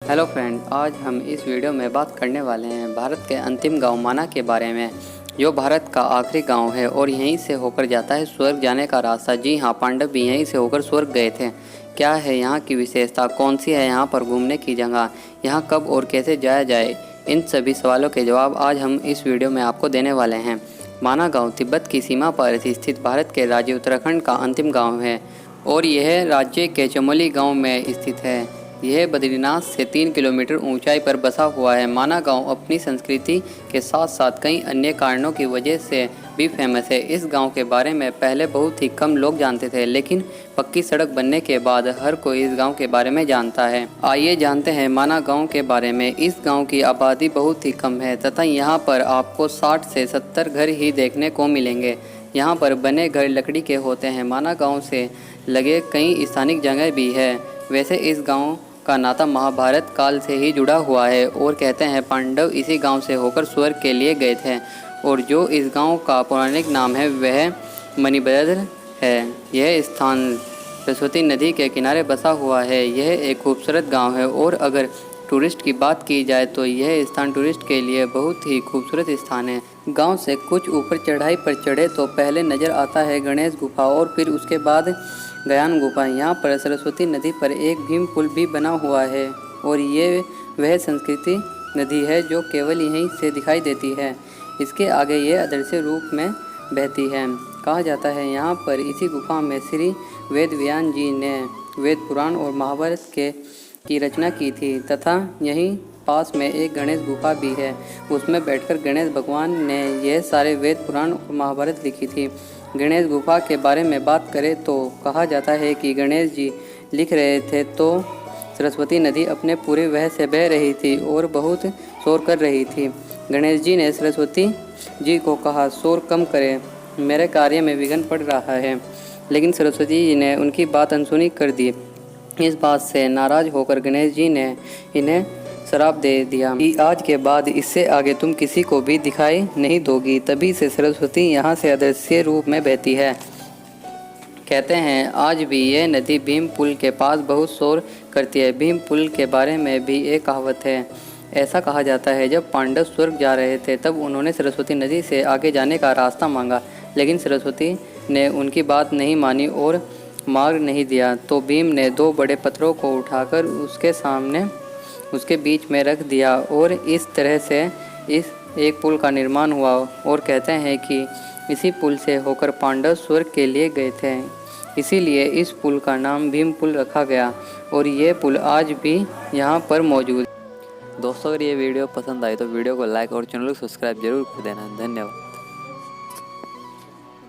Hello friend, आज हम इस वीडियो में बात करने वाले हैं भारत के अंतिम गांव माना के बारे में, जो भारत का आखिरी गांव है और यहीं से होकर जाता है स्वर्ग जाने का रास्ता। जी हाँ, पांडव भी यहीं से होकर स्वर्ग गए थे। क्या है यहाँ की विशेषता, कौन सी है यहाँ पर घूमने की जगह, यहाँ कब और कैसे जाया जाए, इन सभी सवालों के जवाब आज हम इस वीडियो में आपको देने वाले हैं। माना गाँव तिब्बत की सीमा पर स्थित भारत के राज्य उत्तराखंड का अंतिम गाँव है और यह राज्य के चमोली गाँव में स्थित है। यह बद्रीनाथ से 3 किलोमीटर ऊंचाई पर बसा हुआ है। माना गांव अपनी संस्कृति के साथ साथ कई अन्य कारणों की वजह से भी फेमस है। इस गांव के बारे में पहले बहुत ही कम लोग जानते थे, लेकिन पक्की सड़क बनने के बाद हर कोई इस गांव के बारे में जानता है। आइए जानते हैं माना गांव के बारे में। इस गांव की आबादी बहुत ही कम है तथा यहाँ पर आपको 60 से 70 घर ही देखने को मिलेंगे। यहाँ पर बने घर लकड़ी के होते हैं। माना गाँव से लगे कई स्थानिक जगह भी है। वैसे इस गाँव का नाता महाभारत काल से ही जुड़ा हुआ है और कहते हैं पांडव इसी गांव से होकर स्वर्ग के लिए गए थे और जो इस गांव का पौराणिक नाम है वह मणिभद्र है। यह स्थान सरस्वती नदी के किनारे बसा हुआ है। यह एक खूबसूरत गांव है और अगर टूरिस्ट की बात की जाए तो यह स्थान टूरिस्ट के लिए बहुत ही खूबसूरत स्थान है। गांव से कुछ ऊपर चढ़ाई पर चढ़े तो पहले नज़र आता है गणेश गुफा और फिर उसके बाद गयान गुफा। यहाँ पर सरस्वती नदी पर एक भीम पुल भी बना हुआ है और ये वह संस्कृति नदी है जो केवल यहीं से दिखाई देती है। इसके आगे ये अदृश्य रूप में बहती है। कहा जाता है यहाँ पर इसी गुफा में श्री वेदव्यास जी ने वेद पुराण और महाभारत की रचना की थी तथा यहीं पास में एक गणेश गुफा भी है। उसमें बैठकर गणेश भगवान ने यह सारे वेद पुराण और महाभारत लिखी थी। गणेश गुफा के बारे में बात करें तो कहा जाता है कि गणेश जी लिख रहे थे तो सरस्वती नदी अपने पूरे वह से बह रही थी और बहुत शोर कर रही थी। गणेश जी ने सरस्वती जी को कहा, शोर कम करें, मेरे कार्य में विघ्न पड़ रहा है। लेकिन सरस्वती जी ने उनकी बात अनसुनी कर दी। इस बात से नाराज होकर गणेश जी ने इन्हें श्राप दे दिया कि आज के बाद इससे आगे तुम किसी को भी दिखाई नहीं दोगी। तभी से सरस्वती यहाँ से अदृश्य रूप में बहती है। कहते हैं आज भी यह नदी भीम पुल के पास बहुत शोर करती है। भीम पुल के बारे में भी एक कहावत है। ऐसा कहा जाता है जब पांडव स्वर्ग जा रहे थे तब उन्होंने सरस्वती नदी से आगे जाने का रास्ता मांगा, लेकिन सरस्वती ने उनकी बात नहीं मानी और मार्ग नहीं दिया। तो भीम ने 2 बड़े पत्थरों को उठाकर उसके बीच में रख दिया और इस तरह से इस एक पुल का निर्माण हुआ और कहते हैं कि इसी पुल से होकर पांडव स्वर्ग के लिए गए थे। इसीलिए इस पुल का नाम भीम पुल रखा गया और ये पुल आज भी यहाँ पर मौजूद है। दोस्तों, अगर ये वीडियो पसंद आई तो वीडियो को लाइक और चैनल को सब्सक्राइब जरूर कर देना। धन्यवाद।